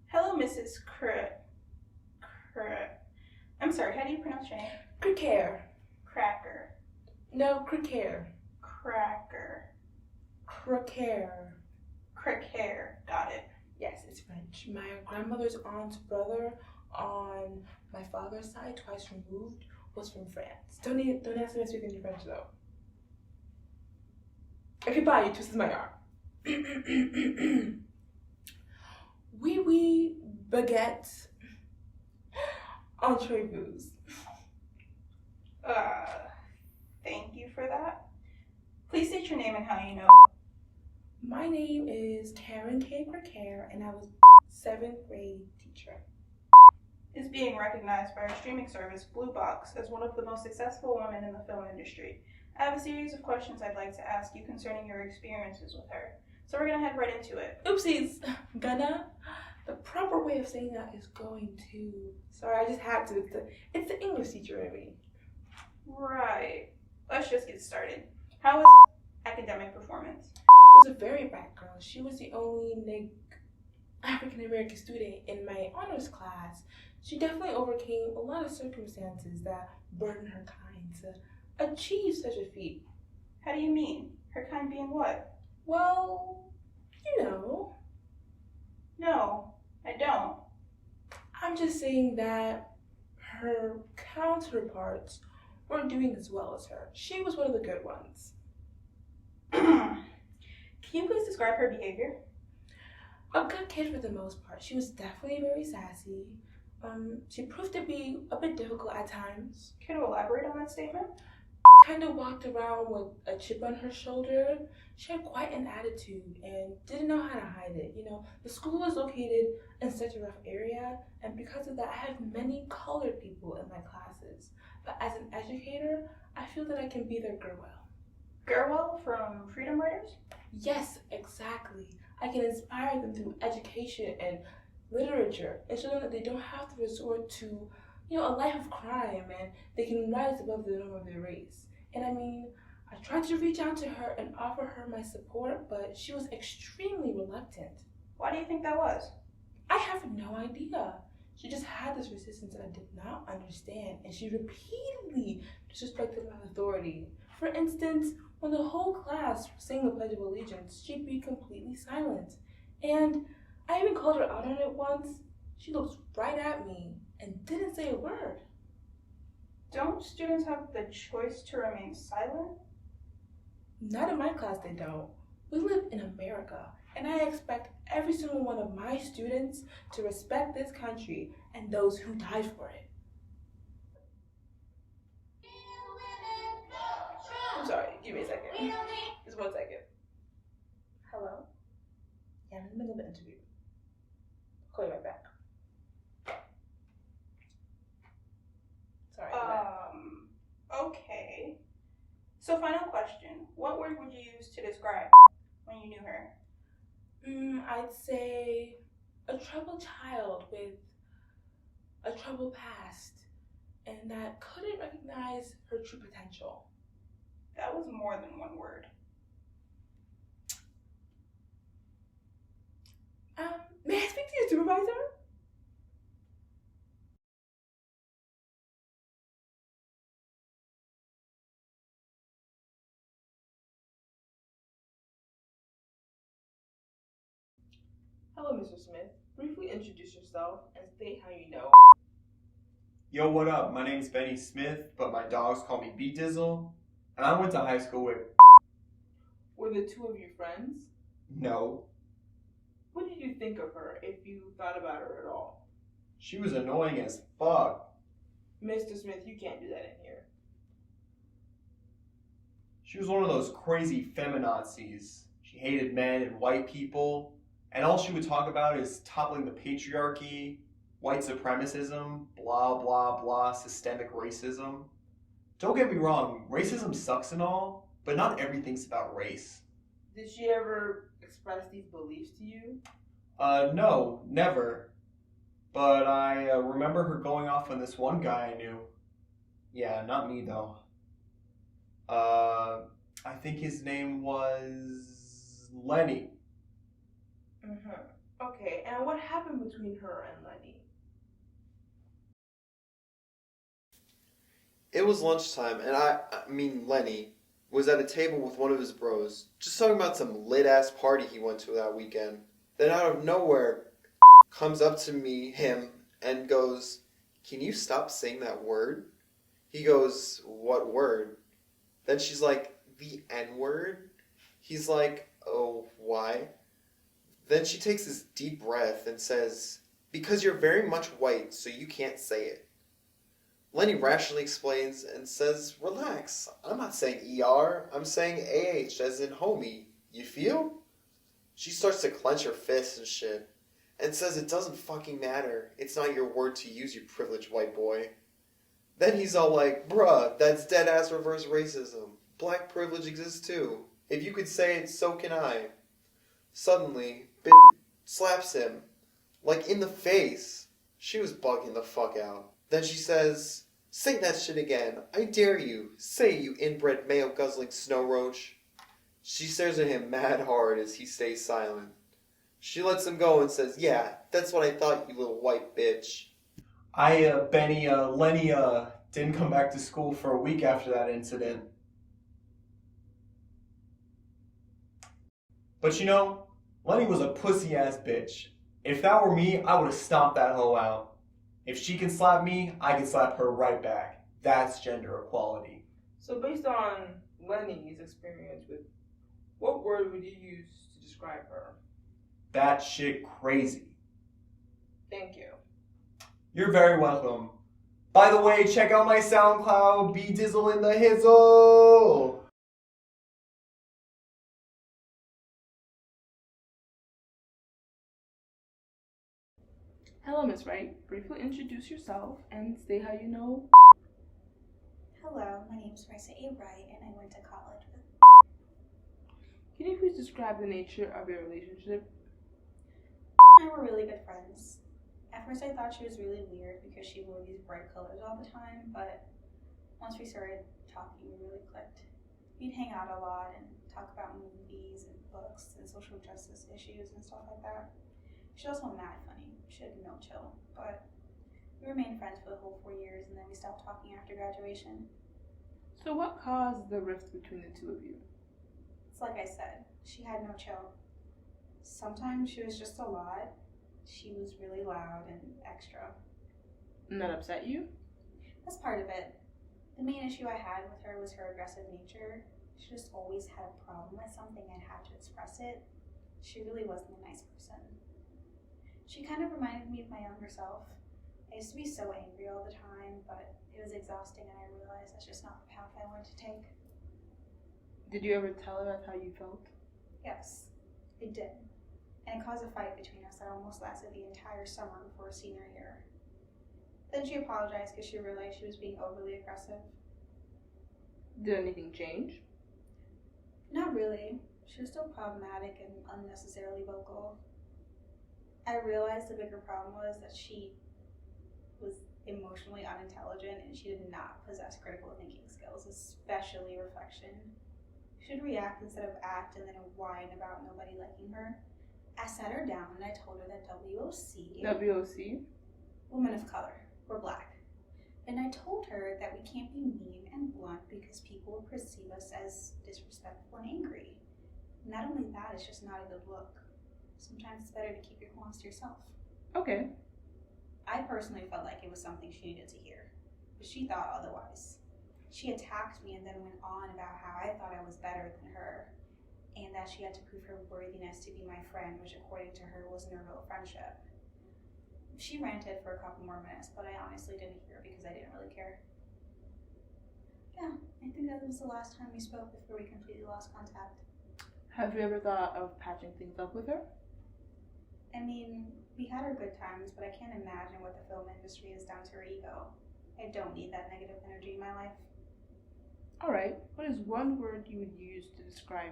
Hello, Mrs. I'm sorry, how do you pronounce your name? Cricker. Cracker. No, Cricker. Cracker. Cricker. Cracker. Got it. Yes, it's French. My grandmother's aunt's brother on my father's side, twice removed, was from France. Don't ask me to speak any French though. Okay, bye. You twisted my arm. Oui, baguette, entrevous. Thank you for that. Please state your name and how you know. My name is Taryn K. Cricker, and I was 7th grade teacher. Is being recognized by our streaming service, Blue Box, as one of the most successful women in the film industry. I have a series of questions I'd like to ask you concerning your experiences with her. So we're gonna head right into it. Oopsies. The proper way of saying that is going to. Sorry, I just had to. It's the English teacher in me. Right. Let's just get started. How was academic performance? She was a very bright girl. She was the only African American student in my honors class. She definitely overcame a lot of circumstances that burdened her kind to achieve such a feat. How do you mean? Her kind being what? Well, you know. No, I don't. I'm just saying that her counterparts weren't doing as well as her. She was one of the good ones. Can you please describe her behavior? A good kid for the most part. She was definitely very sassy. She proved to be a bit difficult at times. Can you elaborate on that statement? Kind of walked around with a chip on her shoulder. She had quite an attitude and didn't know how to hide it. You know, the school was located in such a rough area, and because of that, I had many colored people in my classes. But as an educator, I feel that I can be their Gerwell. Gerwell from Freedom Writers? Yes, exactly. I can inspire them through education and literature and show them that they don't have to resort to, a life of crime, and they can rise above the norm of their race. And I mean, I tried to reach out to her and offer her my support, but she was extremely reluctant. Why do you think that was? I have no idea. She just had this resistance that I did not understand, and she repeatedly disrespected my authority. For instance, when the whole class sang the Pledge of Allegiance, she'd be completely silent. And I even called her out on it once. She looked right at me and didn't say a word. Don't students have the choice to remain silent? Not in my class, they don't. We live in America, and I expect every single one of my students to respect this country and those who died for it. I'm sorry, give me a second. Just 1 second. Hello? Yeah, I'm in the middle of the interview. I'll call you right back. Sorry. Okay. So final question. What word would you use to describe when you knew her? I'd say a troubled child with a troubled past and that couldn't recognize her true potential. That was more than one word. May I speak to your supervisor? Hello, Mr. Smith. Briefly introduce yourself and state how you know. Yo, what up? My name's Benny Smith, but my dogs call me B Dizzle, and I went to high school with. Were the two of you friends? No. What did you think of her, if you thought about her at all? She was annoying as fuck. Mr. Smith, you can't do that in here. She was one of those crazy feminazis. She hated men and white people, and all she would talk about is toppling the patriarchy, white supremacism, blah, blah, blah, systemic racism. Don't get me wrong, racism sucks and all, but not everything's about race. Did she ever express these beliefs to you? No, never. But I remember her going off on this one guy I knew. Yeah, not me though. I think his name was Lenny. Okay, and what happened between her and Lenny? It was lunchtime, and Lenny, was at a table with one of his bros, just talking about some lit-ass party he went to that weekend. Then out of nowhere, comes up to him, and goes, "Can you stop saying that word?" He goes, "What word?" Then she's like, "The N-word?" He's like, "Oh, why?" Then she takes this deep breath and says, "Because you're very much white, so you can't say it." Lenny rationally explains and says, "Relax, I'm not saying ER, I'm saying AH as in homie. You feel?" She starts to clench her fists and shit, and says it doesn't fucking matter. It's not your word to use, you privileged white boy. Then he's all like, "Bruh, that's dead-ass reverse racism. Black privilege exists too. If you could say it, so can I." Suddenly, slaps him, like in the face. She was bugging the fuck out. Then she says, "Say that shit again. I dare you. Say it, you inbred male-guzzling snow roach." She stares at him mad hard as he stays silent. She lets him go and says, "Yeah, that's what I thought, you little white bitch." Lenny, didn't come back to school for a week after that incident. But Lenny was a pussy-ass bitch. If that were me, I would have stomped that hoe out. If she can slap me, I can slap her right back. That's gender equality. So based on Lenny's experience with, what word would you use to describe her? That shit crazy. Thank you. You're very welcome. By the way, check out my SoundCloud, B Dizzle in the Hizzle. Hello, Miss Wright. Briefly introduce yourself and say how you know. Hello, my name is Marissa A. Wright, and I went to college with. Can you please describe the nature of your relationship? And we're really good friends. At first, I thought she was really weird because she wore these bright colors all the time, but once we started talking, we really clicked. We'd hang out a lot and talk about movies and books and social justice issues and stuff like that. She's also mad funny. She had no chill, but we remained friends for the whole 4 years, and then we stopped talking after graduation. So what caused the rift between the two of you? It's like I said, she had no chill. Sometimes she was just a lot. She was really loud and extra. And that upset you? That's part of it. The main issue I had with her was her aggressive nature. She just always had a problem with something and had to express it. She really wasn't a nice person. She kind of reminded me of my younger self. I used to be so angry all the time, but it was exhausting, and I realized that's just not the path I wanted to take. Did you ever tell her how you felt? Yes, it did. And it caused a fight between us that almost lasted the entire summer before senior year. Then she apologized because she realized she was being overly aggressive. Did anything change? Not really. She was still problematic and unnecessarily vocal. I realized the bigger problem was that she was emotionally unintelligent and she did not possess critical thinking skills, especially reflection. She'd react instead of act and then whine about nobody liking her. I sat her down and I told her that WOC, WOC? women of color, were black. And I told her that we can't be mean and blunt because people will perceive us as disrespectful and angry. Not only that, it's just not a good look. Sometimes it's better to keep your thoughts to yourself. Okay. I personally felt like it was something she needed to hear, but she thought otherwise. She attacked me and then went on about how I thought I was better than her, and that she had to prove her worthiness to be my friend, which according to her wasn't a real friendship. She ranted for a couple more minutes, but I honestly didn't hear because I didn't really care. Yeah, I think that was the last time we spoke before we completely lost contact. Have you ever thought of patching things up with her? I mean, we had our good times, but I can't imagine what the film industry has done to her ego. I don't need that negative energy in my life. Alright, what is one word you would use to describe?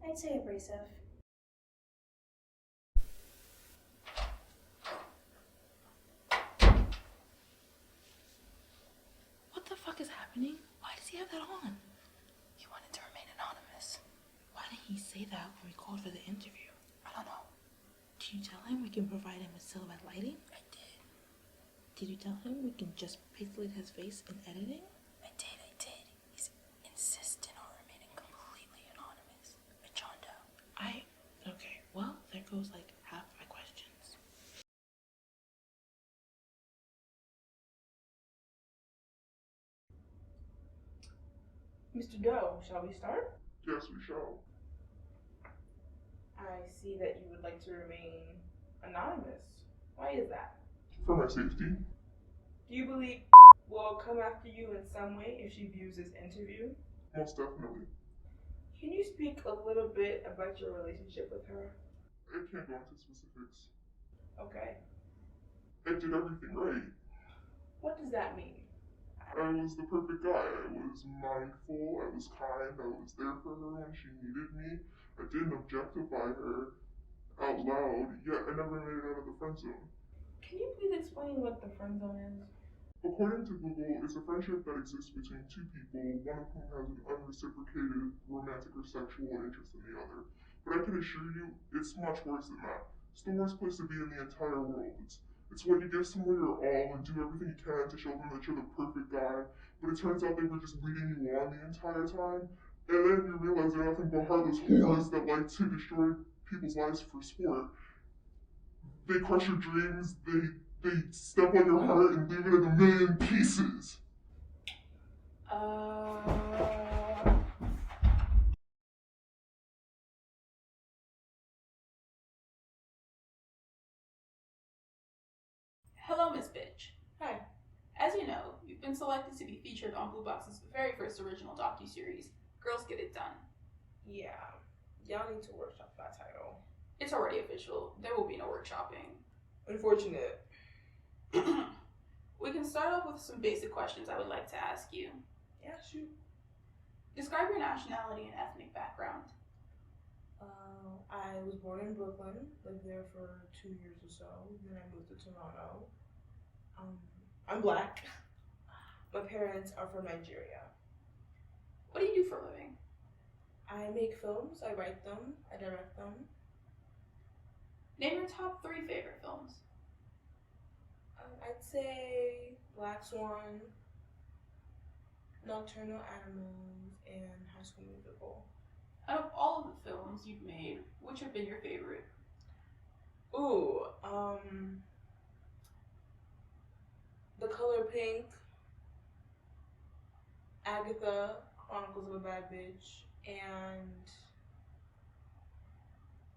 I'd say abrasive. What the fuck is happening? Why does he have that on? He wanted to remain anonymous. Why didn't he say that when we called for the interview? you tell him we can provide him with silhouette lighting? I did. Did you tell him we can just pixelate his face in editing? I did. He's insistent on remaining completely anonymous. I choned out. Okay, well, there goes like half my questions. Mr. Doe, shall we start? Yes, we shall. I see that you would like to remain anonymous. Why is that? For my safety. Do you believe will come after you in some way if she views this interview? Most definitely. Can you speak a little bit about your relationship with her? I can't go into specifics. Okay. I did everything right. What does that mean? I was the perfect guy. I was mindful, I was kind, I was there for her when she needed me. I didn't objectify her out loud, yet I never made it out of the friend zone. Can you please explain what the friend zone is? According to Google, it's a friendship that exists between two people, one of whom has an unreciprocated romantic or sexual interest in the other. But I can assure you, it's much worse than that. It's the worst place to be in the entire world. It's when you give someone your all and do everything you can to show them that you're the perfect guy, but it turns out they were just leading you on the entire time. And then you realize they're nothing but heartless whores that like to destroy people's lives for sport. They crush your dreams, they step on your heart and leave it in a million pieces. Hello, Miss Bitch. Hi. As you know, you've been selected to be featured on Blue Box's very first original docuseries, Girls Get It Done. Yeah, y'all need to workshop that title. It's already official. There will be no workshopping. Unfortunate. We can start off with some basic questions I would like to ask you. Yeah, shoot. Describe your nationality and ethnic background. I was born in Brooklyn, lived there for 2 years or so, then I moved to Toronto. I'm black. My parents are from Nigeria. What do you do for a living? I make films, I write them, I direct them. Name your top 3 favorite films. I'd say Black Swan, Nocturnal Animals, and High School Musical. Out of all of the films you've made, which have been your favorite? Ooh, The Color Pink, Agatha, Chronicles of a Bad Bitch, and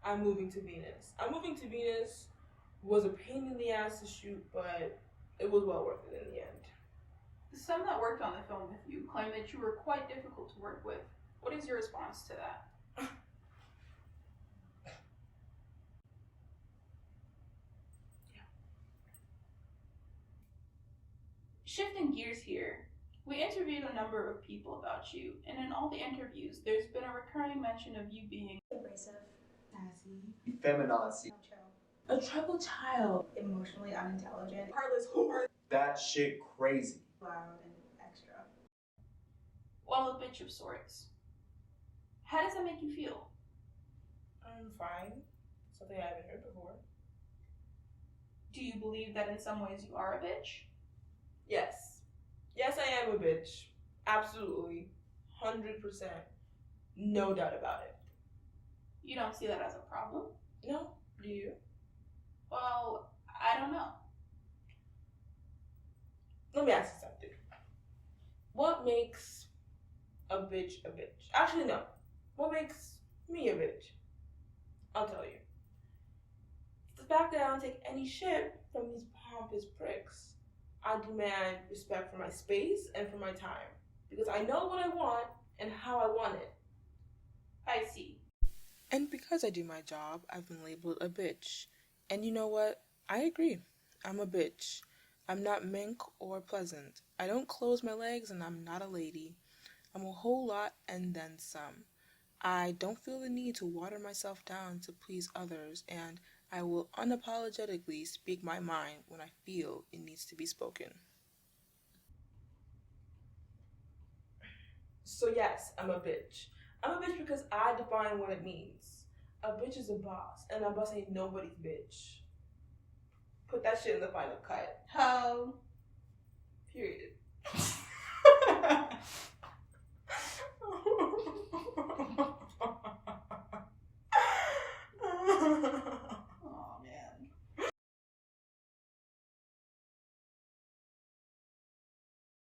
I'm Moving to Venus. I'm Moving to Venus was a pain in the ass to shoot, but it was well worth it in the end. Some that worked on the film with you claim that you were quite difficult to work with. What is your response to that? Shifting gears here, we interviewed a number of people about you, and in all the interviews, there's been a recurring mention of you being Abrasive, sassy, Feminazi. no chill, A troubled child. emotionally unintelligent, heartless whore, That shit crazy. loud, and extra. well, a bitch of sorts. How does that make you feel? I'm fine. Something I haven't heard before. Do you believe that in some ways you are a bitch? Yes. Yes, I am a bitch. Absolutely. 100%. No doubt about it. You don't see that as a problem? No? Do you? Well, I don't know. Let me ask you something. What makes a bitch a bitch? Actually, no. What makes me a bitch? I'll tell you. It's the fact that I don't take any shit from these pompous pricks. I demand respect for my space and for my time. Because I know what I want and how I want it. I see. And because I do my job, I've been labeled a bitch. And you know what? I agree. I'm a bitch. I'm not mink or pleasant. I don't close my legs and I'm not a lady. I'm a whole lot and then some. I don't feel the need to water myself down to please others, and I will unapologetically speak my mind when I feel it needs to be spoken. So yes, I'm a bitch. I'm a bitch because I define what it means. A bitch is a boss, and a boss ain't nobody's bitch. Put that shit in the final cut. Ho. Period.